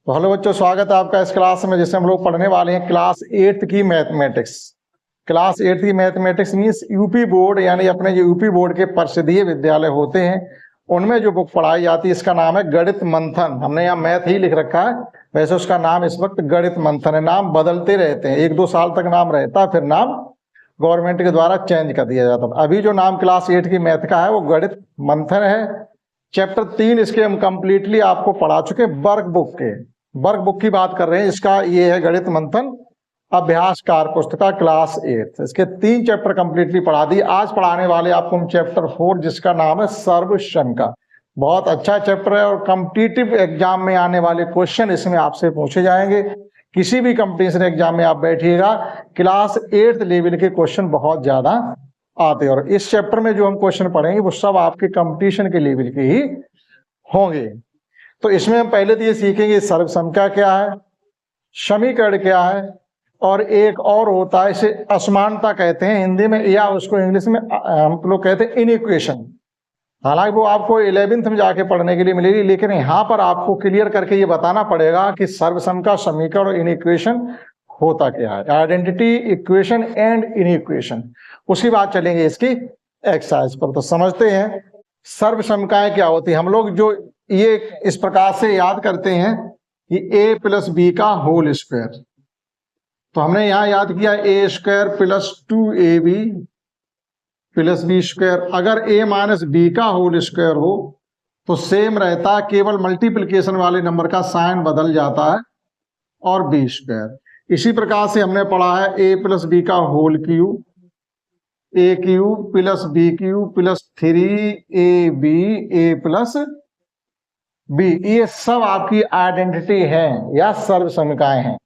तो हेलो बच्चों, स्वागत है आपका इस क्लास में, जिससे हम लोग पढ़ने वाले हैं क्लास 8 की मैथमेटिक्स। क्लास 8 की मैथमेटिक्स मीन्स यूपी बोर्ड, यानी अपने जो यूपी बोर्ड के परिषदीय विद्यालय होते हैं उनमें जो बुक पढ़ाई जाती है, इसका नाम है गणित मंथन। हमने यहाँ मैथ ही लिख रखा है, वैसे उसका नाम इस वक्त गणित मंथन है। नाम बदलते रहते हैं, 1-2 साल तक नाम रहता है, फिर नाम गवर्नमेंट के द्वारा चेंज कर दिया जाता है। अभी जो नाम क्लास 8 की मैथ का है वो गणित मंथन है। चैप्टर 3 इसके हम कंप्लीटली आपको पढ़ा चुके हैं। वर्क बुक की बात कर रहे हैं। इसका ये है गणित मंथन अभ्यासकार पुस्तिका क्लास 8। इसके 3 चैप्टर कंप्लीटली पढ़ा दिए। आज पढ़ाने वाले आपको हम चैप्टर 4, जिसका नाम है सर्वसंख्या। बहुत अच्छा चैप्टर है और कॉम्पिटिटिव एग्जाम में आने वाले क्वेश्चन इसमें आपसे पूछे जाएंगे। किसी भी कंपटीशन एग्जाम में आप बैठिएगा, क्लास 8 लेवल के क्वेश्चन बहुत ज्यादा आते हैं। और इस चैप्टर में जो हम क्वेश्चन पढ़ेंगे वो सब आपके कंपटीशन के लेवल के ही होंगे। तो इसमें हम पहले तो ये सीखेंगे सर्वसंख्या क्या है, समीकरण क्या है, और एक और होता है, इसे असमानता कहते हैं हिंदी में, या उसको इंग्लिश में हम लोग कहते हैं इनइक्वेशन। हालांकि वो आपको 11th में जाके पढ़ने के लिए मिलेगी, लेकिन यहाँ पर आपको क्लियर करके ये बताना पड़ेगा कि सर्वसंख्या, समीकरण और इनइक्वेशन होता क्या है। आइडेंटिटी, इक्वेशन एंड इनइक्वेशन, उसकी बात चलेंगे इसकी एक्सरसाइज पर। तो समझते हैं सर्वसंख्याएं क्या होती है। हम लोग जो ये इस प्रकार से याद करते हैं कि a प्लस बी का होल स्क्वायर। तो हमने यहां याद किया a square plus 2ab plus B square. अगर a माइनस बी का होल स्क्वायर हो तो सेम रहता है, केवल मल्टीप्लिकेशन वाले नंबर का साइन बदल जाता है, और बी स्क्वायर। इसी प्रकार से हमने पढ़ा है a प्लस बी का whole cube, A cube plus B cube plus 3ab a plus B. ये सब आपकी आइडेंटिटी है या सर्वसंख्याएं हैं।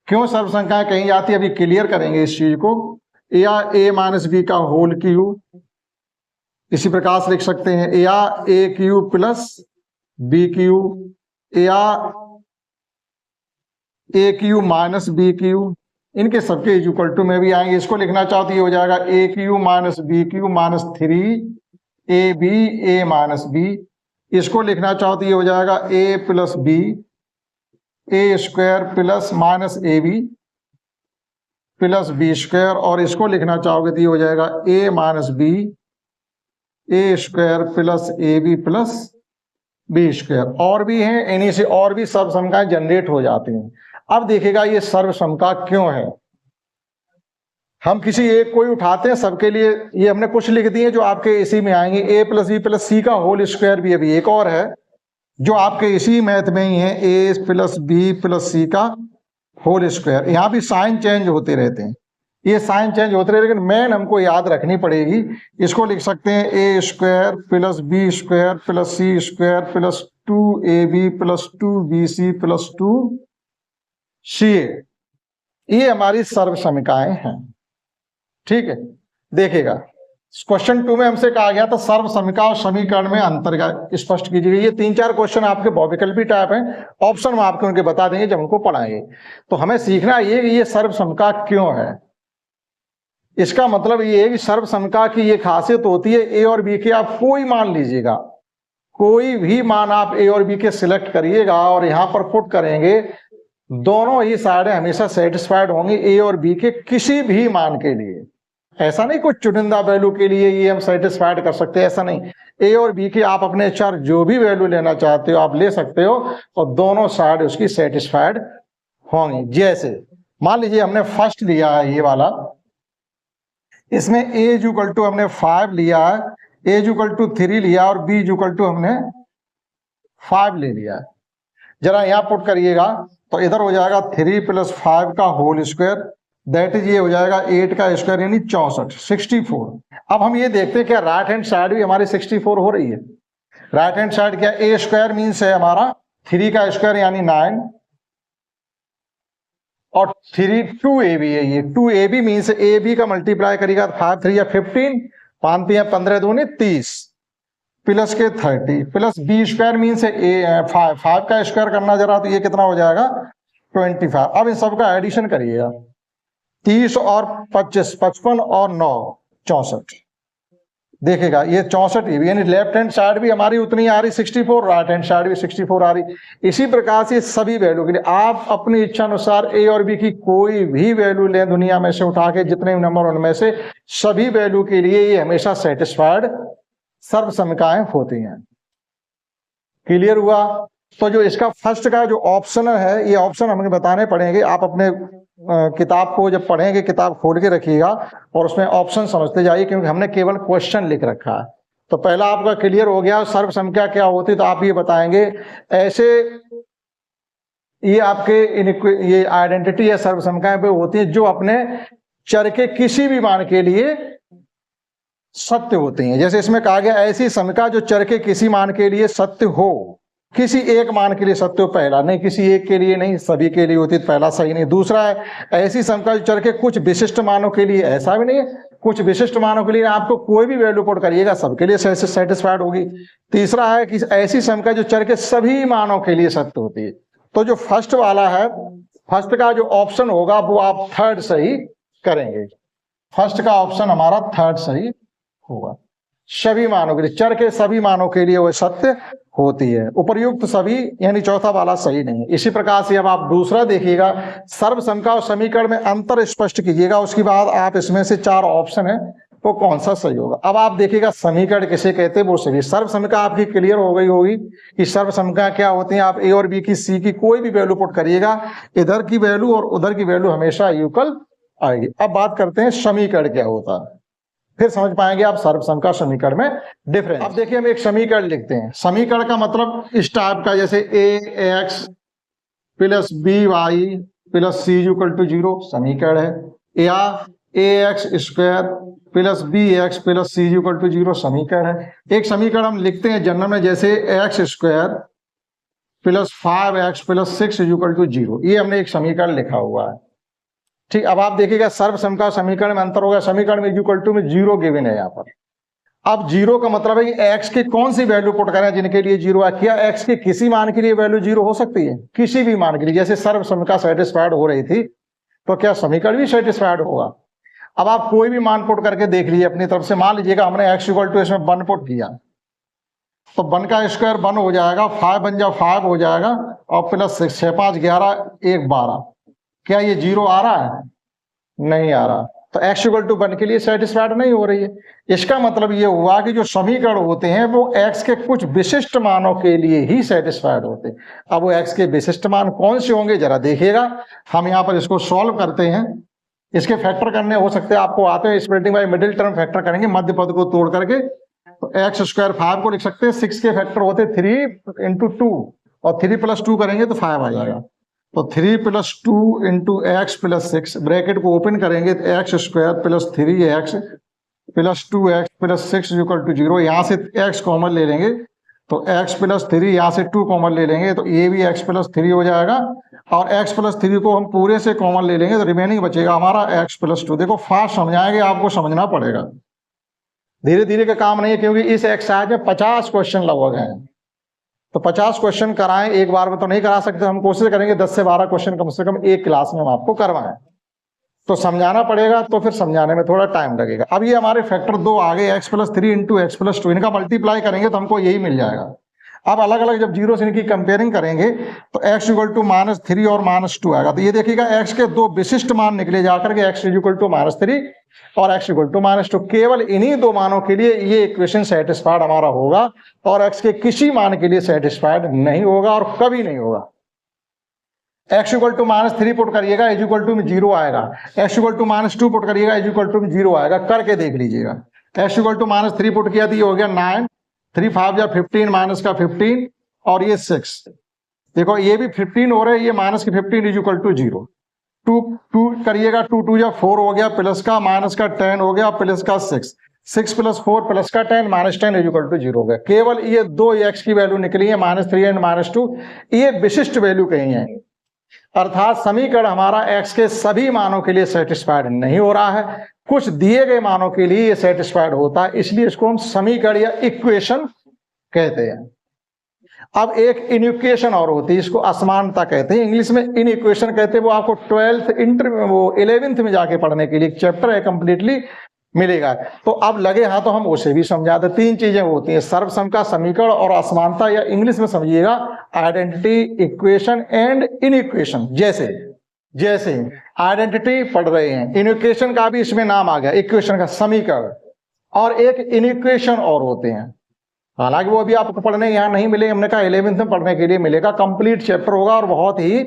क्यों सर्वसंख्याएं कही जाती है, अभी क्लियर करेंगे इस चीज को। या a माइनस बी का होल क्यूब, इसी प्रकार से लिख सकते हैं, या a cube plus B cube, या a cube minus B cube, इनके सबके इक्वल टू में भी आएंगे। इसको लिखना चाहते हो जाएगा a cube minus B cube minus 3ab a minus B. इसको लिखना चाहते हो जाएगा a plus B A square plus minus A B plus B square. और इसको लिखना चाहोगे तो ये हो जाएगा a minus B A square plus A B plus B square. और भी हैं, इन्हीं से और भी सर्वसंख्याएं जनरेट हो जाती हैं। अब देखिएगा ये सर्वसंख्या क्यों है। हम किसी एक को ही उठाते हैं, सबके लिए ये हमने कुछ लिख दिए जो आपके इसी में आएंगे। a प्लस बी प्लस सी का होल स्क्वायर भी अभी एक और है जो आपके इसी मैथ में ही है, a प्लस बी प्लस सी का होल स्क्वायर। यहाँ भी साइन चेंज होते रहते हैं, ये साइन चेंज होते रहे, लेकिन मेन हमको याद रखनी पड़ेगी। इसको लिख सकते हैं a square plus B square plus c square plus 2ab plus 2bc plus 2ca। ये हमारी सर्वसंख्याएं हैं, ठीक है। देखिएगा क्वेश्चन 2 में हमसे कहा गया था सर्वसंख्या और समीकरण में अंतर स्पष्ट कीजिए। ये 3-4 क्वेश्चन आपके बहुविकल्पी टाइप हैं, ऑप्शन में आपको उनके बता देंगे जब उनको पढ़ाएंगे। तो हमें सीखना ये कि ये सर्वसंख्या क्यों है। इसका मतलब ये है कि सर्वसंख्या की ये खासियत होती है, ए और बी के आप कोई मान लीजिएगा, कोई भी मान आप ए और बी के सिलेक्ट करिएगा और यहां पर पुट करेंगे, दोनों ही साइडें हमेशा सेटिस्फाइड होंगी ए और बी के किसी भी मान के लिए। ऐसा नहीं कुछ चुनिंदा वैल्यू के लिए ये हम सेटिस्फाइड कर सकते हैं, ऐसा नहीं। ए और बी के आप अपने चार जो भी वैल्यू लेना चाहते हो आप ले सकते हो, और दोनों साइड उसकी सेटिस्फाइड होंगी। जैसे मान लीजिए हमने फर्स्ट लिया है ये वाला, इसमें a इक्वल टू हमने 5 लिया है, a इक्वल टू 3 लिया और b इक्वल टू हमने 5 ले लिया है। जरा यहाँ पुट करिएगा तो इधर हो जाएगा 3 प्लस 5 का होल स्क्वायर, दैट इज ये हो जाएगा 8 का स्क्वायर यानी 64। अब हम ये देखते हैं क्या राइट हैंड साइड भी हमारी 64 हो रही है। राइट हैंड साइड क्या, a स्क्वायर मीन्स है हमारा 3 का स्क्वायर यानी 9, और 2ab है। ये 2ab मीन्स ab का मल्टीप्लाई करेगा 5 3 या 15, 5 3 15 दूनी 30 प्लस के 30 प्लस बी स्क्वायर मीन्स है 5 का स्क्वायर करना जरा, तो ये कितना हो जाएगा 25। अब इन सबका एडिशन करिएगा, 30 और 25, 55 और 9 64। देखेगा ये 64 ये भी, यानी लेफ्ट हैंड साइड भी हमारी उतनी आ रही 64, राइट हैंड साइड भी 64 आ रही। इसी प्रकार से सभी वैल्यू के लिए आप अपनी इच्छा अनुसार ए और बी की कोई भी वैल्यू लें दुनिया में से उठा के, जितने भी नंबर उनमें से सभी वैल्यू के लिए ये हमेशा सेटिस्फाइड सर्वसमिकाएं होती हैं। क्लियर हुआ? तो जो इसका फर्स्ट का जो ऑप्शन है, ये ऑप्शन हमें बताने पड़ेंगे। आप अपने किताब को जब पढ़ेंगे, किताब खोल के रखिएगा और उसमें ऑप्शन समझते जाइए, क्योंकि हमने केवल क्वेश्चन लिख रखा है। तो पहला आपका क्लियर हो गया, सर्व संख्या क्या होती है, तो आप ये बताएंगे ऐसे, ये आपके ये आइडेंटिटी या सर्व संख्याएं पे होती है जो अपने चर के किसी भी मान के लिए सत्य होती हैं। जैसे इसमें कहा गया ऐसी संख्या जो चर के किसी मान के लिए सत्य हो, किसी एक मान के लिए सत्य हो, पहला नहीं, किसी एक के लिए नहीं, सभी के लिए होती, तो पहला सही नहीं। दूसरा है ऐसी संख्या जो चर के कुछ विशिष्ट मानों के लिए, ऐसा भी नहीं है कुछ विशिष्ट मानों के लिए आपको कोई भी वैल्यू पुट करिएगा सबके लिए सेटिस्फाइड होगी। तीसरा है कि ऐसी संख्या जो चर के सभी मानों के लिए सत्य होती है। तो जो फर्स्ट वाला है, फर्स्ट का जो ऑप्शन होगा वो आप थर्ड सही करेंगे। फर्स्ट का ऑप्शन हमारा थर्ड सही होगा। सभी मानों के लिए, चर के सभी मानों के लिए वो सत्य होती है। उपर्युक्त सभी यानी चौथा वाला सही नहीं है। इसी प्रकार से अब आप दूसरा देखिएगा, सर्व संख्या और समीकरण में अंतर स्पष्ट कीजिएगा। उसके बाद आप इसमें से 4 ऑप्शन है वो कौन सा सही होगा। अब आप देखिएगा समीकरण किसे कहते हैं वो सही। सर्व संख्या आपकी क्लियर हो गई होगी कि सर्व संख्या क्या होती है। आप ए और बी की, सी की कोई भी वैल्यू पुट करिएगा, इधर की वैल्यू और उधर की वैल्यू हमेशा इक्वल आएगी। अब बात करते हैं समीकरण क्या होता है, फिर समझ पाएंगे आप सर्व संख्या समीकरण में डिफरेंस। अब देखिए हम एक समीकरण लिखते हैं। समीकरण का मतलब इस टाइप का, जैसे A X plus B Y plus C equal to 0 समीकरण है, या A X square plus B X plus C equal to 0 समीकरण है। एक समीकरण हम लिखते हैं जनरल में, जैसे x square plus 5x plus 6 equal to 0, ये हमने एक समीकरण लिखा हुआ है। ठीक, अब आप देखिएगा सर्व संख्या समीकरण में अंतर होगा। समीकरण में इक्वल टू में 0 गिवन है यहाँ पर। अब 0 का मतलब है कि x की कौन सी वैल्यू पुट करें जिनके लिए 0 है। क्या x के किसी मान के लिए वैल्यू 0 हो सकती है? किसी भी मान के लिए। जैसे सर्व संख्या सेटिस्फाइड हो रही थी तो क्या समीकरण भी सेटिस्फाइड होगा? अब आप कोई भी मान पुट करके देख लीजिए अपनी तरफ से। मान लीजिएगा हमने x इक्वल टू इसमें 1 पुट किया, तो 1 का स्क्वायर 1 हो जाएगा, 5 बन जाओ 5 हो जाएगा, और प्लस 6 6 5 11 1 12। क्या ये 0 आ रहा है? नहीं आ रहा। तो x इक्वल टू 1 के लिए सेटिस्फाइड नहीं हो रही है। इसका मतलब ये हुआ कि जो समीकरण होते हैं वो x के कुछ विशिष्ट मानों के लिए ही सेटिस्फाइड होते हैं। अब वो x के विशिष्ट मान कौन से होंगे जरा देखिएगा। हम यहाँ पर इसको सॉल्व करते हैं। इसके फैक्टर करने हो सकते हैं, आपको आते हैं, splitting by middle term factor करेंगे मध्य पद को तोड़ करके। तो एक्स स्क्वायर 5 को लिख सकते हैं, 6 के फैक्टर होते 3 इंटू 2, और 3 प्लस 2 करेंगे तो 5 आ जाएगा। तो 3 plus 2 into x plus 6, bracket को ओपन करेंगे तो x square plus 3x plus 2x plus 6 equal to 0। यहाँ से x कॉमन ले लेंगे तो x प्लस 3, यहाँ से 2 कॉमन ले लेंगे तो ये भी x प्लस 3 हो जाएगा, और x प्लस 3 को हम पूरे से कॉमन ले लेंगे तो रिमेनिंग बचेगा हमारा x प्लस 2। देखो फास्ट समझाएंगे, आपको समझना पड़ेगा, धीरे धीरे का काम नहीं है, क्योंकि इस एक्सरसाइज में 50 क्वेश्चन लगभग हैं। तो 50 क्वेश्चन कराएं एक बार में तो नहीं करा सकते, हम कोशिश करेंगे 10 से 12 क्वेश्चन कम से कम एक क्लास में हम आपको करवाएं। तो समझाना पड़ेगा, तो फिर समझाने में थोड़ा टाइम लगेगा। अब ये हमारे फैक्टर 2 आ गए, x plus 3 into x plus 2, इनका मल्टीप्लाई करेंगे तो हमको यही मिल जाएगा। अब अलग अलग जब जीरो से इनकी कंपेयरिंग करेंगे तो x इक्वल टू -3 और -2 आएगा। तो ये देखिएगा x के 2 विशिष्ट मान निकले जाकर के, x इक्वल टू -3 और x इक्वल टू -2। केवल इन्हीं 2 मानों के लिए ये इक्वेशन सेटिस्फाइड हमारा होगा, और x के किसी मान के लिए सेटिस्फाइड नहीं होगा और कभी नहीं होगा। x इक्वल टू -3 पुट करिएगा, इज इक्वल टू में 0 आएगा। x इक्वल टू -2 पुट करिएगा, इज इक्वल टू में 0 आएगा। करके देख लीजिएगा। x इक्वल टू -3 पुट किया तो ये हो गया 9, 3 5 या 15, माइनस का 15 और ये 6। देखो ये भी 15 हो रहा है, ये माइनस की 15 इज इक्वल टू 0। 2 करिएगा, 2 2 या 4 हो गया, प्लस का माइनस का 10 हो गया, प्लस का 6, 6 प्लस 4 प्लस का 10 माइनस 10 इज इक्वल टू 0 हो गया। केवल ये 2 x की वैल्यू निकली है, -3 एंड -2, ये विशिष्ट वैल्यू कही है। अर्थात समीकरण हमारा x के सभी मानों के लिए सेटिस्फाइड नहीं हो रहा है, कुछ दिए गए मानों के लिए ये सेटिस्फाइड होता है, इसलिए इसको हम समीकरण या इक्वेशन कहते हैं। अब एक इनइक्वेशन और होती है, इसको असमानता कहते हैं, इंग्लिश में इनइक्वेशन कहते हैं। वो आपको 11th में जाके पढ़ने के लिए एक चैप्टर है कंप्लीटली, मिलेगा। तो अब लगे हाँ तो हम उसे भी समझा दे। तीन चीजें होती हैं, सर्वसम का समीकरण और असमानता, या इंग्लिश में समझिएगा आइडेंटिटी, इक्वेशन एंड इनइक्वेशन। जैसे जैसे आइडेंटिटी पढ़ रहे हैं, इनइक्वेशन का भी इसमें नाम आ गया, इक्वेशन का समीकरण, और एक इनइक्वेशन और होते हैं। हालांकि वो अभी आपको पढ़ने यहाँ नहीं मिलेगा, हमने कहा 11th में पढ़ने के लिए मिलेगा, कंप्लीट चैप्टर होगा और बहुत ही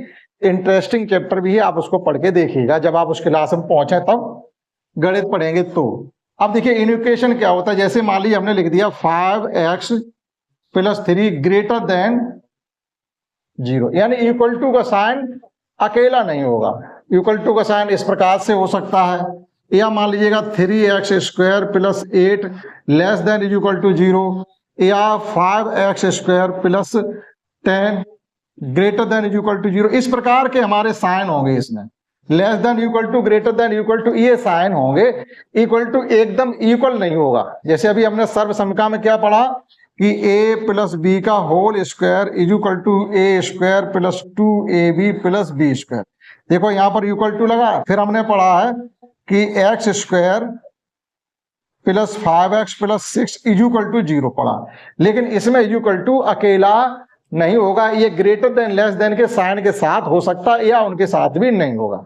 इंटरेस्टिंग चैप्टर भी है, आप उसको पढ़ के देखिएगा जब आप उस क्लास में पहुंचे तब गणित पढ़ेंगे तो। अब देखिए इनइक्वेशन क्या होता है, जैसे मान लीजिए हमने लिख दिया 5x + 3 ग्रेटर देन 0, यानी इक्वल टू का साइन अकेला नहीं होगा। इक्वल टू का साइन इस प्रकार से हो सकता है, या मान लीजिएगा 3x² + 8 less than is equal to 0, या 5x² + 10 greater than is equal to 0। इस प्रकार के हमारे साइन होंगे इसमें, less than equal to, greater than equal to, ये साइन होंगे। इक्वल टू एकदम इक्वल नहीं होगा। जैसे अभी हमने सर्वसमता में क्या पढ़ा कि a + b का whole square is equal to a² + 2ab + b²। देखो यहाँ पर इक्वल टू लगा। फिर हमने पढ़ा है कि x² + 5x + 6 is equal to 0 पढ़ा, लेकिन इसमें इज इक्वल टू अकेला नहीं होगा, ये ग्रेटर देन लेस देन के साइन के साथ हो सकता है या उनके साथ भी नहीं होगा।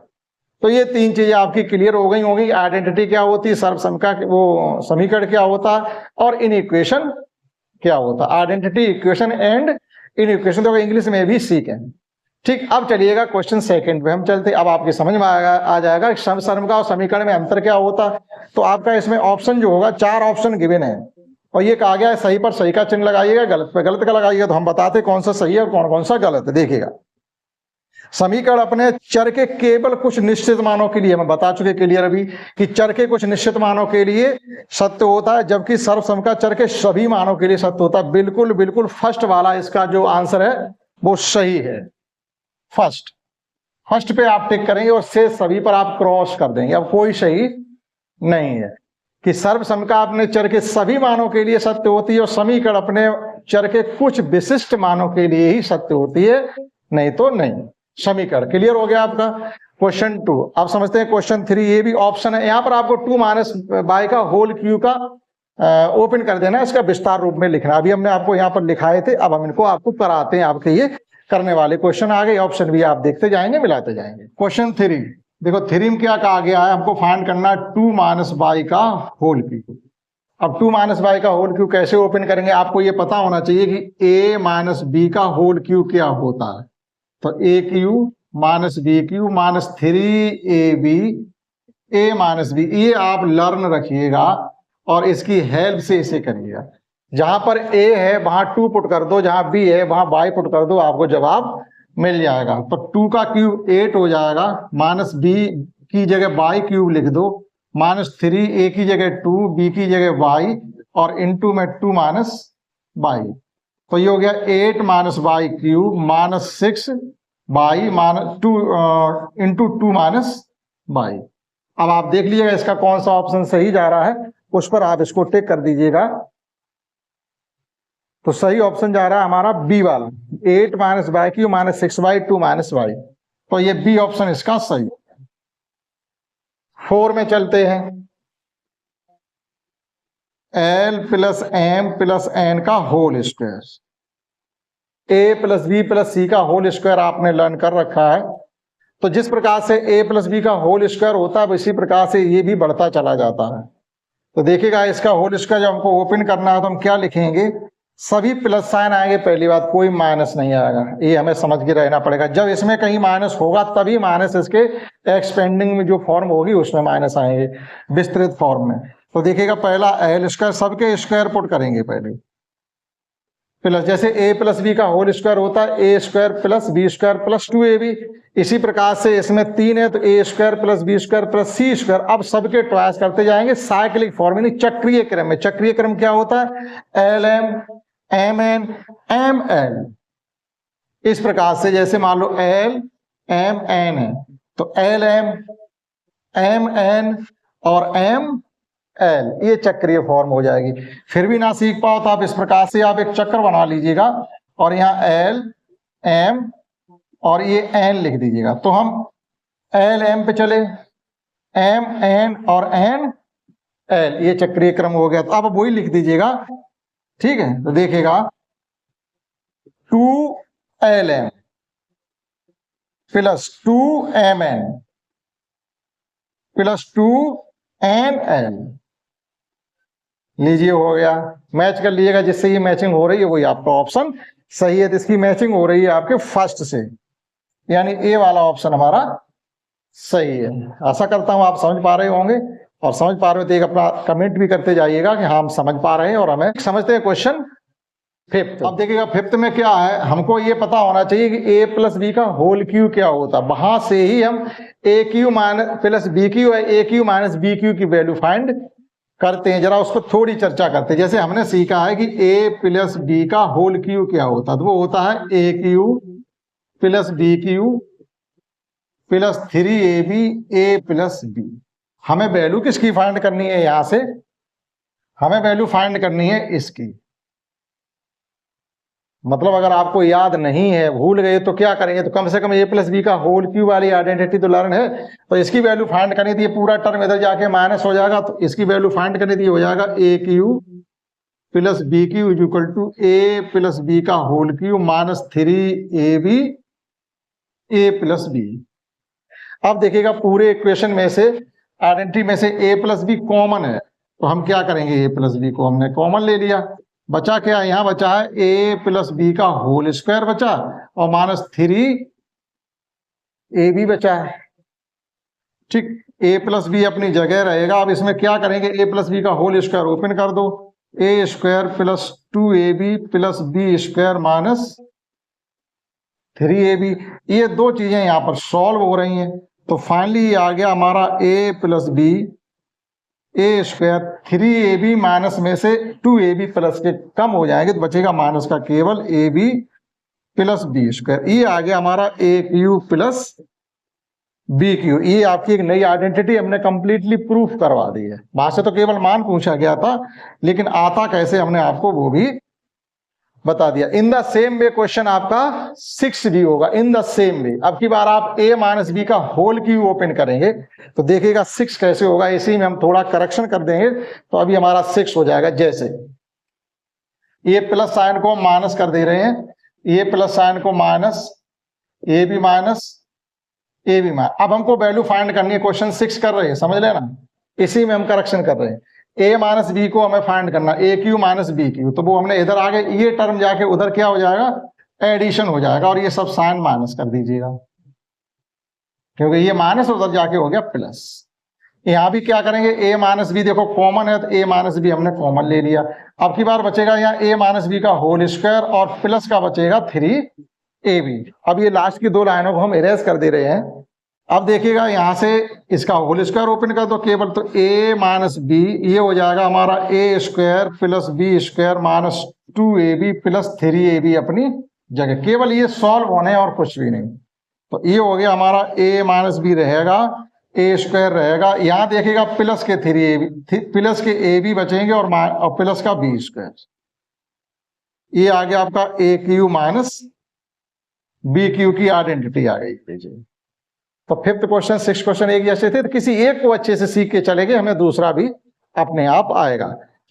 तो ये तीन चीजें आपकी क्लियर हो गई होंगी। आइडेंटिटी क्या होती है, सर्वसम का वो समीकरण क्या होता है, और इनइक्वेशन क्या होता है। आइडेंटिटी, इक्वेशन एंड इनइक्वेशन तो इंग्लिश में भी सीखें। ठीक, अब चलिएगा क्वेश्चन सेकंड पे हम चलते। अब आपके समझ में आ जाएगा सर्वसम का और समीकरण में अंतर क्या होता है। तो आपका इसमें ऑप्शन जो होगा, 4 ऑप्शन गिवन है और ये कहा गया है सही पर सही का चिन्ह लगाइएगा, गलत पे गलत का लगाइएगा। तो हम बताते कौन सा सही है और कौन कौन सा गलत है। देखिएगा, समीकरण अपने चर के केवल कुछ निश्चित मानों के लिए, मैं बता चुके क्लियर अभी कि चर के कुछ निश्चित मानों के लिए सत्य होता है, जबकि सर्वसम का चर के सभी मानों के लिए सत्य होता है। बिल्कुल बिल्कुल फर्स्ट वाला इसका जो आंसर है वो सही है। फर्स्ट पे आप टिक करेंगे और शेष सभी पर आप क्रॉस कर देंगे। अब कोई सही नहीं है कि सर्वसम का अपने चर के सभी मानों के लिए सत्य होती है और समीकरण अपने चर के कुछ विशिष्ट मानों के लिए ही सत्य होती है, नहीं तो नहीं। समीकरण क्लियर हो गया आपका। क्वेश्चन 2 आप समझते हैं। क्वेश्चन 3 ये भी ऑप्शन है, यहाँ पर आपको 2 - बाई का होल क्यू का ओपन कर देना, इसका विस्तार रूप में लिखना। अभी हमने आपको यहाँ पर लिखाए थे, अब हम इनको आपको कराते हैं। आपके ये करने वाले क्वेश्चन आ गए, ऑप्शन भी आप देखते जाएंगे, मिलाते जाएंगे। क्वेश्चन 3 देखो, 3 में क्या कहा गया है, हमको फाइंड करना 2 - बाई का होल क्यू। अब 2 - बाई का होल क्यू कैसे ओपन करेंगे, आपको ये पता होना चाहिए कि a - b का होल क्यू क्या होता है। तो AQ - BQ - 3AB a - b, ये आप लर्न रखिएगा और इसकी हेल्प से इसे करिएगा। जहां पर a है वहां 2 पुट कर दो, जहां b है वहां y पुट कर दो, आपको जवाब मिल जाएगा। तो 2 का क्यूब 8 हो जाएगा, -b की जगह y क्यूब लिख दो, -3 a की जगह 2, b की जगह y और इनटू में 2 - y। तो ये हो गया 8 - y cube -6 y -2 into 2 y। अब आप देख लीजिएगा इसका कौन सा ऑप्शन सही जा रहा है, उस पर आप इसको टिक कर दीजिएगा। तो सही ऑप्शन जा रहा है हमारा बी वाला, 8 - y क्यूब -6y 2 y। तो ये बी ऑप्शन इसका सही। 4 में चलते हैं। L + M + N का whole square, a + b + c का होल स्क्वायर आपने लर्न कर रखा है। तो जिस प्रकार से a + b का होल स्क्वायर होता है, इसी प्रकार से ये भी बढ़ता चला जाता है। तो देखिएगा इसका होल स्क्वायर जब हमको ओपन करना है तो हम क्या लिखेंगे, सभी प्लस साइन आएंगे, पहली बात कोई माइनस नहीं आएगा, ये हमें समझ के रहना पड़ेगा। जब इसमें कहीं माइनस होगा तभी माइनस इसके एक्सपेंडिंग में जो फॉर्म होगी उसमें माइनस आएंगे, विस्तृत फॉर्म में। तो देखिएगा पहला L स्क्वायर, सबके स्क्वायर पुट करेंगे पहले, प्लस जैसे a + b का होल स्क्वायर होता है a² + b² + 2ab। इसी प्रकार से इसमें 3 है तो a² + b² + c²। अब सबके ट्वाइस करते जाएंगे साइक्लिक फॉर्म, यानी चक्रीय क्रम में। चक्रीय क्रम क्या होता है, LM MN ML। इस प्रकार से जैसे मान लो L M N है तो LM MN और ML, ये चक्रीय फॉर्म हो जाएगी। फिर भी ना सीख पाओ तो आप इस प्रकार से आप एक चक्र बना लीजिएगा और यहाँ L M और ये N लिख दीजिएगा। तो हम L M पे चले, M N और N एल, ये चक्रीय क्रम हो गया। तो अब वही लिख दीजिएगा, ठीक है। तो देखिएगा 2lm plus 2mn plus 2nl, लीजिए हो गया। मैच कर लीजिएगा, जिससे ये मैचिंग हो रही है वही आपका ऑप्शन सही है। तो इसकी मैचिंग हो रही है आपके फर्स्ट से, यानी ए वाला ऑप्शन हमारा सही है। आशा करता हूं आप समझ पा रहे होंगे, और समझ पा रहे हो तो एक अपना कमेंट भी करते जाइएगा कि हाँ हम समझ पा रहे हैं। और हमें समझते हैं क्वेश्चन फिफ्थ। अब देखिएगा फिफ्थ में क्या है, हमको ये पता होना चाहिए कि ए प्लस बी का होल क्यू क्या होता है। वहां से ही हम A cube minus plus B cube है A cube minus B cube की वैल्यू फाइंड करते हैं। जरा उसको थोड़ी चर्चा करते हैं। जैसे हमने सीखा है कि ए प्लस बी का होल क्यू क्या होता है, तो वो होता है A cube plus B cube plus 3ab A plus B. हमें वैल्यू किसकी फाइंड करनी है, यहां से हमें वैल्यू फाइंड करनी है इसकी। मतलब अगर आपको याद नहीं है, भूल गए, तो क्या करेंगे, तो कम से कम ए प्लस बी का होल क्यू वाली आइडेंटिटी तो लर्न है। तो इसकी वैल्यू फाइंड करनी थी, पूरा टर्म इधर जाके माइनस हो जाएगा, तो इसकी वैल्यू फाइंड करनी थी, हो जाएगा A cube plus B cube is equal to A plus B का होल क्यू माइनस 3ab ए प्लस बी। अब देखिएगा पूरे इक्वेशन में से आइडेंटिटी में से ए प्लस बी कॉमन है, तो हम क्या करेंगे, ए प्लस बी को हमने कॉमन ले लिया। बचा क्या, यहां बचा है ए प्लस बी का होल स्क्वायर बचा, और माइनस 3ab बचा है। ठीक, ए प्लस बी अपनी जगह रहेगा। अब इसमें क्या करेंगे, ए प्लस बी का होल स्क्वायर ओपन कर दो, A square plus 2ab plus B square minus 3ab। ये दो चीजें यहां पर सॉल्व हो रही हैं। तो फाइनली आ गया हमारा ए plus B A square 3ab minus में से 2ab प्लस के कम हो जाएंगे, तो बचेगा माइनस का केवल ab प्लस बी स्क्वायर। ये आ गया हमारा ए क्यू प्लस बी क्यू। ये आपकी एक नई आइडेंटिटी हमने कंप्लीटली प्रूफ करवा दी है। वहां से तो केवल मान पूछा गया था, लेकिन आता कैसे हमने आपको वो भी बता दिया। In the same way question आपका 6 भी होगा, इन द सेम वे। अब की बार आप a माइनस बी का होल क्यू ओपन करेंगे, तो देखिएगा 6 कैसे होगा। इसी में हम थोड़ा करेक्शन कर देंगे, तो अभी हमारा 6 हो जाएगा। जैसे ये प्लस साइन को हम माइनस कर दे रहे हैं, ये प्लस साइन को माइनस, ए भी माइनस, ए भी माइनस। अब हमको वैल्यू फाइंड करनी है, क्वेश्चन 6 कर रहे हैं, समझ लेना। इसी में हम करेक्शन कर रहे हैं। ए माइनस बी को हमें फाइंड करना, ए क्यू माइनस बी क्यू, तो वो हमने इधर आगे ये टर्म जाके उधर क्या हो जाएगा, एडिशन हो जाएगा। और ये सब साइन माइनस कर दीजिएगा, क्योंकि ये माइनस उधर जाके हो गया प्लस। यहां भी क्या करेंगे, ए माइनस बी देखो कॉमन है, तो ए माइनस बी हमने कॉमन ले लिया। अब की बार बचेगा यहाँ ए माइनस बी का होल स्क्वायर, और प्लस का बचेगा 3ab। अब ये लास्ट की दो लाइनों को हम इरेज कर दे रहे हैं। अब देखिएगा यहां से इसका होल स्क्वायर ओपन कर दो केवल, तो a माइनस बी, ये हो जाएगा हमारा A square plus B square minus 2ab plus 3ab अपनी जगह। केवल ये सॉल्व होने और कुछ भी नहीं। तो ये हो गया हमारा a माइनस बी रहेगा, ए स्क्वायर रहेगा, यहां देखिएगा प्लस के 3ab, प्लस के ab बचेंगे, और प्लस का बी स्क्वायर। ये आ गया आपका ए क्यू माइनस बी क्यू की आइडेंटिटी आ गई। तो फिफ्थ क्वेश्चन 6 क्वेश्चन एक जैसे थे, तो किसी एक को अच्छे से सीख के चलेंगे, हमें दूसरा भी अपने आप आएगा।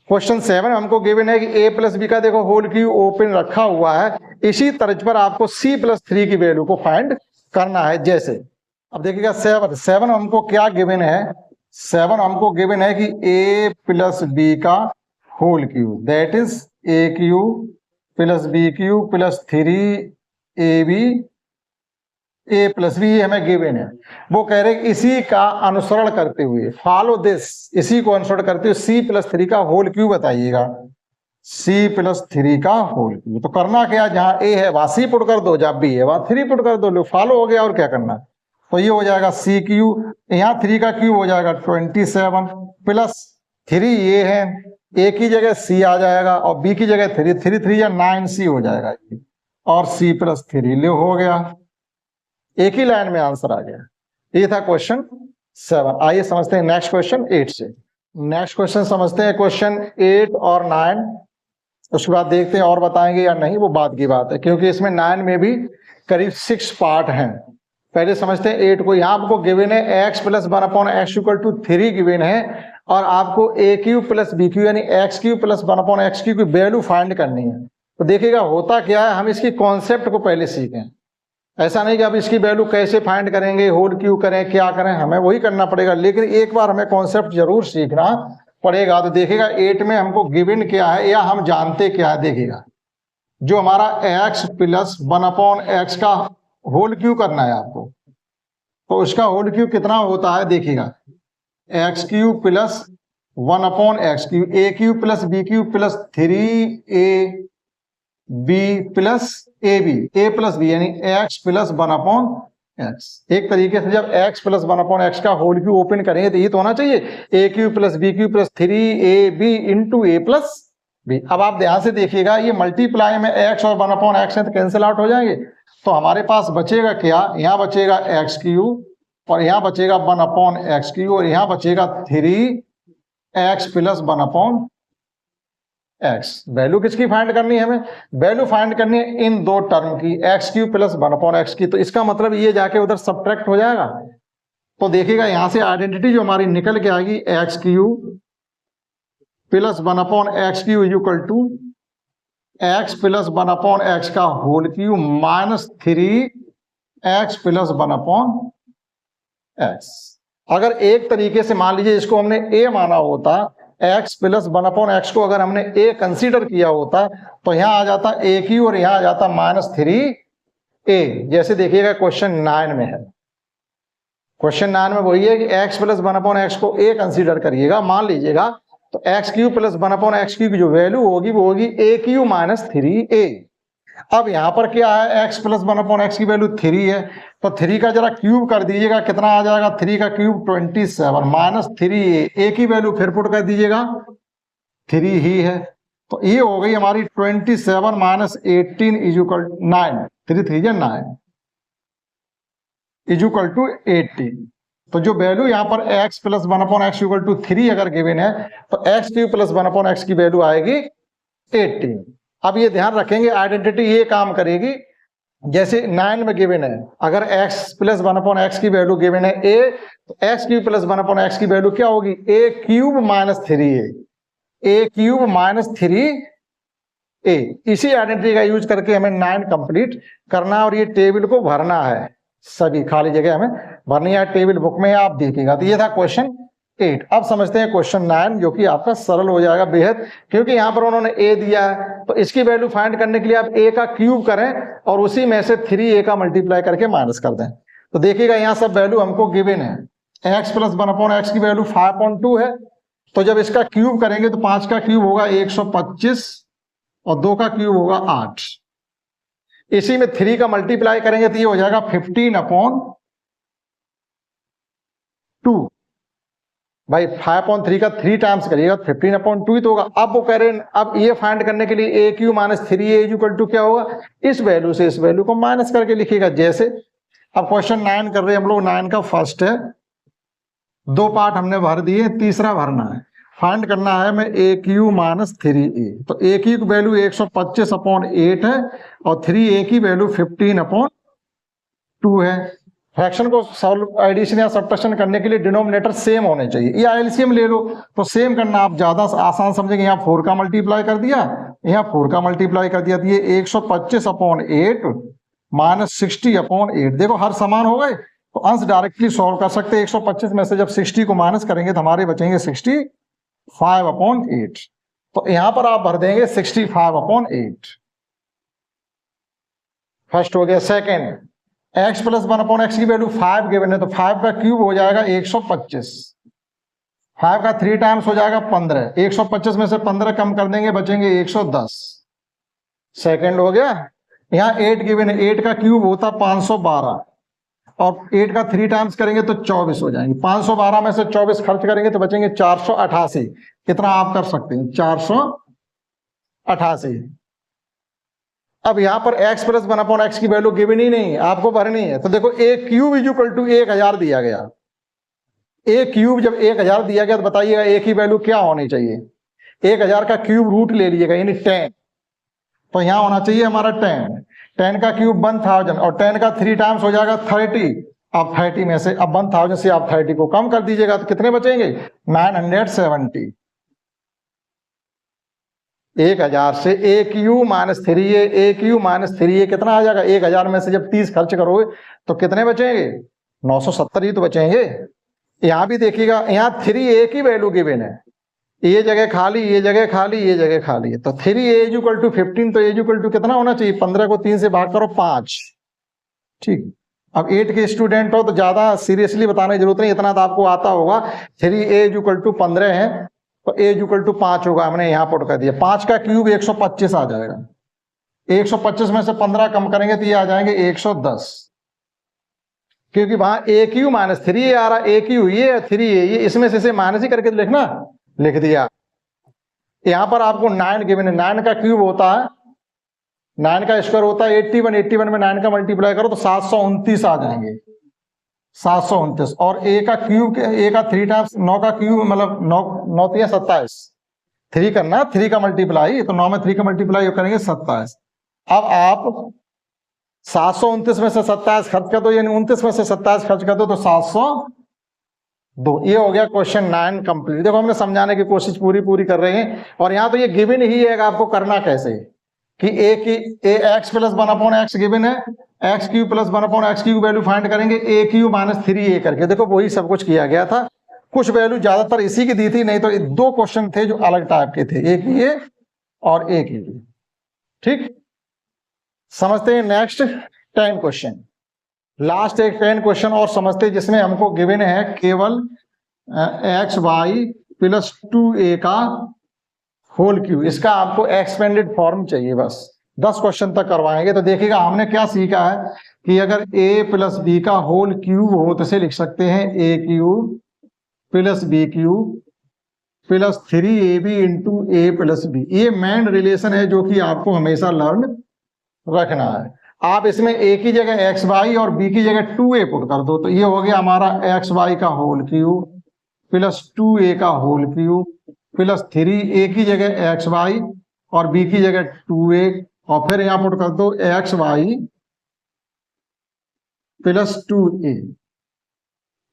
क्वेश्चन 7 हमको गिवन है कि ए प्लस बी का देखो होल क्यू ओपन रखा हुआ है। इसी तर्ज पर आपको c प्लस 3 की वैल्यू को फाइंड करना है। जैसे अब देखिएगा 7 हमको क्या गिवन है, 7 हमको गिवन है कि ए प्लस बी का whole cube, that is a cube plus B cube plus 3ab A plus B हमें गिवन है। वो कह रहे हैं इसी का अनुसरण करते हुए, फॉलो दिस, इसी को अनुसरण करते हुए c प्लस 3 का होल क्यू बताइएगा। c प्लस 3 का होल क्यू, तो करना क्या, जहां a है वहां c पुट कर दो, जहां b है वहां 3 पुट कर दो, लो फॉलो हो गया। और क्या करना, तो ये हो जाएगा c क्यू, यहाँ 3 का क्यू हो जाएगा 27 प्लस 3 ये है, a की जगह c आ जाएगा, और b की जगह 3 या 9c हो जाएगा, और c प्लस 3 ले हो गया। एक ही लाइन में आंसर आ गया। ये था क्वेश्चन 7। आइए समझते हैं नेक्स्ट क्वेश्चन 8 से। नेक्स्ट क्वेश्चन समझते हैं क्वेश्चन 8 और 9, उसके बाद देखते हैं और बताएंगे या नहीं, वो बात की बात है, क्योंकि इसमें 9 में भी करीब 6 पार्ट हैं। पहले समझते हैं 8 को। यहाँ आपको गिवन है x plus 1/x equal to 3 given है, और आपको a cube plus B cube यानी एक्स क्यूब प्लस 1/x³ की वैल्यू फाइंड करनी है। तो देखिएगा होता क्या है, हम इसकी कॉन्सेप्ट को पहले सीखें। ऐसा नहीं कि अब इसकी वैल्यू कैसे फाइंड करेंगे, होल क्यों करें, क्या करें, हमें वही करना पड़ेगा, लेकिन एक बार हमें कॉन्सेप्ट जरूर सीखना पड़ेगा। तो देखिएगा 8 में हमको गिवन क्या है या हम जानते क्या है। देखिएगा जो हमारा x प्लस 1/x का होल क्यू करना है आपको, तो उसका होल क्यू कितना होता है। देखिएगा x³ plus 1/x³ a cube plus b cube plus 3ab plus a plus b यानी x प्लस 1/x। एक तरीके से जब x प्लस 1/x का होल क्यू ओपन करेंगे तो ये तो होना चाहिए a³ plus b³ plus 3ab into a plus b। अब आप ध्यान से देखिएगा ये मल्टीप्लाई में x और 1/x है तो कैंसिल आउट हो जाएंगे। तो हमारे पास बचेगा क्या, यहाँ बचेगा x³ और यहाँ बचेगा 1/x³ और यहाँ बचेगा 3x प्लस 1/x। वैल्यू किसकी फाइंड करनी है हमें, वैल्यू फाइंड करनी है इन दो टर्म की, x³ प्लस 1/x की। तो इसका मतलब ये जाके उधर सब्ट्रैक्ट हो जाएगा। तो देखिएगा यहां से आइडेंटिटी जो हमारी निकल के आएगी x³ plus 1/x³ equal to x plus 1/x का whole cube minus 3x plus 1/x। अगर एक तरीके से मान लीजिए इसको हमने a माना होता, x प्लस 1/x को अगर हमने a कंसीडर किया होता तो यहां आ जाता a³ और यहां आ जाता -3a। जैसे देखिएगा क्वेश्चन 9 में है, क्वेश्चन 9 में वही है कि x प्लस 1/x को a कंसीडर करिएगा, मान लीजिएगा, तो x³ प्लस 1/x³ की जो वैल्यू होगी वो होगी a³ माइनस 3a। अब यहां पर क्या है, x प्लस 1/x की वैल्यू 3 है, तो 3 का जरा क्यूब कर दीजिएगा, कितना आ जाएगा, 3 का क्यूब 27 माइनस 3a। a की वैल्यू फिर पुट कर दीजिएगा, 3 ही है, तो ये हो गई हमारी 27 माइनस 18 इक्वल 9, 3 3 9 इक्वल टू 18। तो जो वैल्यू यहाँ पर x plus 1/x equal to 3 अगर गिवन है तो x³ प्लस 1/x की वैल्यू आएगी 18। अब ये ध्यान रखेंगे आइडेंटिटी ये काम करेगी, जैसे 9 में गिवन है अगर x प्लस 1/x की वैल्यू गिवन है a, तो x³ प्लस 1/x की वैल्यू क्या होगी, a³ minus 3a, a³ minus 3a। इसी आइडेंटिटी का यूज करके हमें 9 कंप्लीट करना है और ये टेबल को भरना है, सभी खाली जगह हमें भरनी है, टेबल बुक में आप देखिएगा। तो ये था क्वेश्चन 8। अब समझते हैं क्वेश्चन 9 जो कि आपका सरल हो जाएगा बेहद, क्योंकि यहाँ पर उन्होंने a दिया है तो इसकी वैल्यू फाइंड करने के लिए आप a का क्यूब करें और उसी में से 3a का मल्टीप्लाई करके माइनस कर दें। तो देखिएगा यहाँ सब वैल्यू हमको गिवन है, x प्लस 1/x की वैल्यू 5.2 है, तो जब इसका क्यूब करेंगे तो 5 का क्यूब होगा 125 और 2 का क्यूब होगा 8। इसी में 3 का मल्टीप्लाई करेंगे तो ये हो जाएगा 15/2। भाई 5/3 का 3 टाइम्स करिएगा 15/2 ही तो होगा। अब वो कह रहे हैं अब ये फाइंड करने के लिए a³ minus 3a equal to क्या होगा, इस वैल्यू से इस वैल्यू को माइनस करके लिखिएगा। जैसे अब क्वेश्चन 9 कर रहे हैं हम लोग, 9 का फर्स्ट है, 2 पार्ट हमने भर दिए, तीसरा भरना है, फाइंड करना है हमें a³ माइनस 3a। तो a की वैल्यू 125/8 है और 3a की वैल्यू 15/2 है। फ्रैक्शन को सॉल्व एडिशन या सब्ट्रैक्शन करने के लिए डिनोमिनेटर सेम होने चाहिए, या एलसीएम ले लो तो सेम करना आप ज्यादा आसान समझेंगे। यहाँ 4 का मल्टीप्लाई कर दिया, यहाँ 4 का मल्टीप्लाई कर दिया, तो ये 125/8 माइनस 60/8। देखो हर समान हो गए तो अंश डायरेक्टली सॉल्व कर सकते हैं। 125 में से जब 60 को माइनस करेंगे तो हमारे बचेंगे 65/8। तो यहां पर आप भर देंगे 65/8। फर्स्ट हो गया। सेकेंड, x प्लस 1/x की वैल्यू 5 गिवन है, तो 5 का क्यूब हो जाएगा 125, 5 का 3 टाइम्स हो जाएगा 15, 125 में से 15 कम कर देंगे बचेंगे 110। सेकेंड हो गया। यहाँ 8 गिवन है, 8 का क्यूब होता 512 और 8 का 3 टाइम्स करेंगे तो 24 हो जाएंगे। 512 में से 24 खर्च करेंगे तो बचेंगे 488। कितना आप कर सकते हैं, 488। अब यहां पर x प्लस 1/x की वैल्यू गिवन ही नहीं, आपको भरनी है। तो देखो a³ इक्वल टू 1000 दिया गया, a³ जब 1000 दिया गया तो बताइएगा a की वैल्यू क्या होनी चाहिए। 1000 का क्यूब रूट ले लीजिएगा यानी 10, तो यहां होना चाहिए हमारा 10। 10 का क्यूब 1000 और 10 का 3 टाइम्स हो जाएगा 30 अब 30 में से, अब 1000 से आप 30 को कम कर दीजिएगा तो कितने बचेंगे? 970। 1000 से AQ minus 3A, AQ minus 3A कितना आ जाएगा? 1000 में से जब 30 खर्च करोगे तो कितने बचेंगे? 970 ही तो बचेंगे। यहां भी देखिएगा, यहाँ 3A की वैल्यू गिवन है, ये जगह खाली, ये जगह खाली, ये जगह खाली है, तो 3A इक्वल टू 15, तो A इक्वल टू कितना होना चाहिए? 15 को 3 से भाग करो 5। ठीक, अब 8 के स्टूडेंट हो तो ज्यादा सीरियसली बताने की जरूरत नहीं, इतना तो आपको आता होगा। 3A इक्वल टू 15 है तो A इक्वल टू 5 होगा, हमने यहाँ पुट कर दिया। 5 का क्यूब 125 आ जाएगा, 125 में से 15 कम करेंगे तो ये आ जाएंगे 110, क्योंकि वहां AQ माइनस 3A आ रहा, AQ ये 3A ये, इसमें से इसे माइनस ही करके तो लिखना, लिख दिया। यहां पर आपको 9 गिवन है, 9 का क्यूब होता है, 9 का स्क्वायर होता है 81, 81 में 9 का मल्टीप्लाई करो तो 729 आ जाएंगे, 729। और A का क्यूब, A का 3 टाइम्स 9 का क्यूब मतलब 9 3 27, 3 करना, 3 का मल्टीप्लाई, तो 9 में 3 का मल्टीप्लाई करेंगे 27। अब आप 729 में से 27 खर्च कर दो, यानी 29 में से 27 खर्च कर दो तो 702। ये हो गया क्वेश्चन 9 कंप्लीट। देखो हमने समझाने की कोशिश पूरी कर रहे हैं, और यहाँ तो ये गिवन ही है, आपको करना कैसे कि A x plus 1/x given है, X cube plus 1/x cube value find करेंगे, AQ माइनस 3A करके। देखो वही सब कुछ किया गया था, कुछ वैल्यू ज्यादातर इसी की दी थी, नहीं तो 2 क्वेश्चन थे जो अलग टाइप के थे, एक ये और एक ये। ठीक, समझते हैं नेक्स्ट 10 क्वेश्चन, लास्ट एक 10 क्वेश्चन और समझते हैं, जिसमें हमको गिवन है केवल XY प्लस 2A का होल क्यूब। इसका आपको एक्सपेंडेड फॉर्म चाहिए, बस 10 क्वेश्चन तक करवाएंगे। तो देखिएगा हमने क्या सीखा है कि अगर A प्लस B का होल क्यूब हो तो इसे लिख सकते हैं AQ plus BQ plus 3AB into A plus B। ये मेन रिलेशन है जो कि आपको हमेशा लर्न रखना है। आप इसमें A की जगह XY और B की जगह 2A पुट कर दो, तो ये हो गया हमारा XY का होल क्यूब प्लस 2A का होल क्यूब प्लस 3A की जगह XY और B की जगह 2A, और फिर यहां पुट कर दो XY प्लस 2A।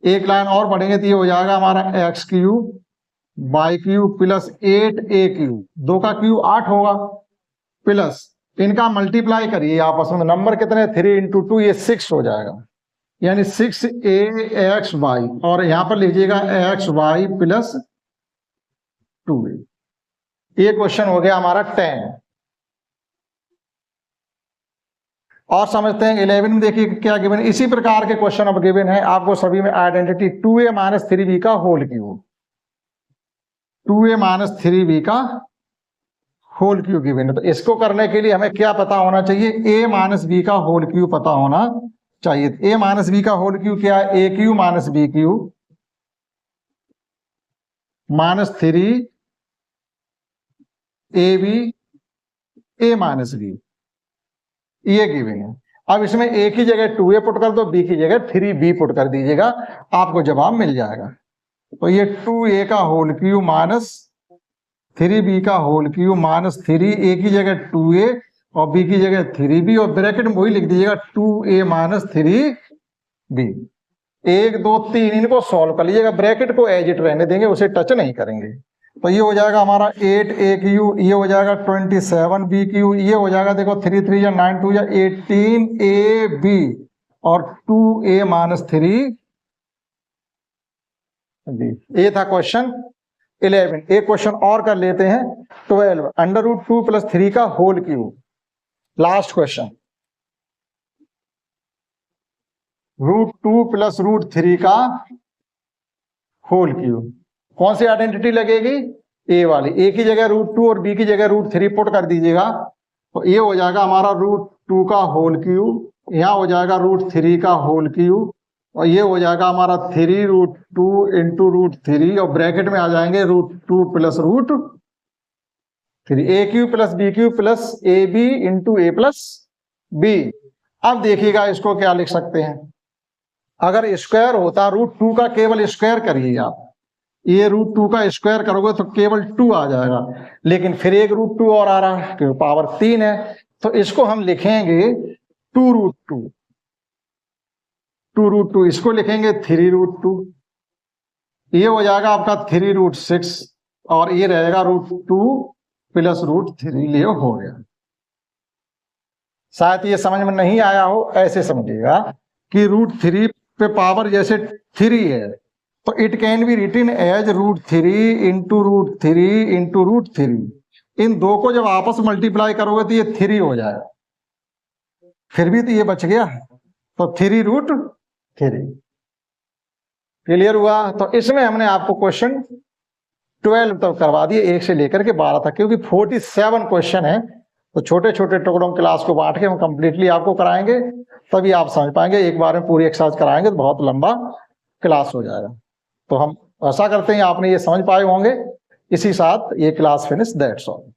एक लाइन और बढ़ेंगे तो ये हो जाएगा हमारा x cube y cube plus 8A cube, 2 का क्यूब 8 होगा, प्लस इनका मल्टीप्लाई करिए आपस में, नंबर कितने 3 इंटू 2 ये 6 हो जाएगा, यानी 6AXY, और यहां पर लीजिएगा XY प्लस 2A। ये क्वेश्चन हो गया हमारा 10। और समझते हैं 11 में। देखिए क्या गिवन, इसी प्रकार के क्वेश्चन अब गिवन है आपको सभी में। आइडेंटिटी 2A माइनस 3B का whole cube, 2A minus 3B का होल क्यूब गिवन है। तो इसको करने के लिए हमें क्या पता होना चाहिए? A माइनस B का होल क्यूब पता होना चाहिए। A माइनस B का होल क्यूब क्या है? AQ minus BQ minus 3AB A minus B, ये गिवन है। अब इसमें A की जगह 2A पुट कर दो, B की जगह 3B पुट कर दीजिएगा, आपको जवाब मिल जाएगा। तो ये 2A का होल क्यूब माइनस 3B का होल क्यूब माइनस 3A की जगह 2A और B की जगह 3B, और ब्रैकेट में वही लिख दीजिएगा 2A माइनस 3B। 1 2 3 इनको सॉल्व कर लीजिएगा, ब्रैकेट को एज इट रहने देंगे, उसे टच नहीं करेंगे। तो ये हो जाएगा हमारा 8AQ, ये हो जाएगा 27BQ, ये हो जाएगा देखो 3 3 या 9 2 या 18AB और 2A माइनस 3B। ये था क्वेश्चन 11। एक क्वेश्चन और कर लेते हैं 12, अंडर रूट 2 प्लस 3 का whole cube. Last question, root 2 plus root 3 का होल क्यूब। कौन सी आइडेंटिटी लगेगी? A वाली। A की जगह रूट 2 और B की जगह रूट 3 पुट कर दीजिएगा, तो ये हो जाएगा हमारा रूट 2 का होल क्यूब, यहाँ हो जाएगा रूट 3 का होल क्यूब, और ये हो जाएगा हमारा 3 रूट 2 इंटू रूट 3, और ब्रैकेट में आ जाएंगे root 2 plus root 3, AQ plus BQ plus AB into A plus B। अब देखिएगा इसको क्या लिख सकते हैं, अगर स्क्वायर होता रूट 2 का केवल स्क्वायर करिए आप, ये रूट 2 का स्क्वायर करोगे तो केवल 2 आ जाएगा, लेकिन फिर एक रूट 2 और आ रहा है क्योंकि पावर 3 है, तो इसको हम लिखेंगे 2 रूट 2। 2√2, इसको लिखेंगे 3√2, ये हो जाएगा आपका 3√6 और ये रहेगा √2 प्लस √3, ले हो गया। शायद ये समझ में नहीं आया हो, ऐसे समझिएगा कि √3 पे पावर जैसे 3 है तो it can be written as √3 into √3 into √3। इन दो को जब आपस में मल्टीप्लाई करोगे तो ये 3 हो जाएगा, फिर भी तो ये बच गया, तो 3√3। क्लियर हुआ? तो इसमें हमने आपको क्वेश्चन 12 तक करवा दिए, 1 से लेकर के 12 तक, क्योंकि 47 क्वेश्चन है तो छोटे छोटे टुकड़ों क्लास को बांट के हम कंप्लीटली आपको कराएंगे, तभी आप समझ पाएंगे। एक बार में पूरी एक्सरसाइज कराएंगे तो बहुत लंबा क्लास हो जाएगा। तो हम ऐसा करते हैं, आपने ये समझ पाए होंगे। इसी साथ ये क्लास फिनिश, दैट्स ऑल।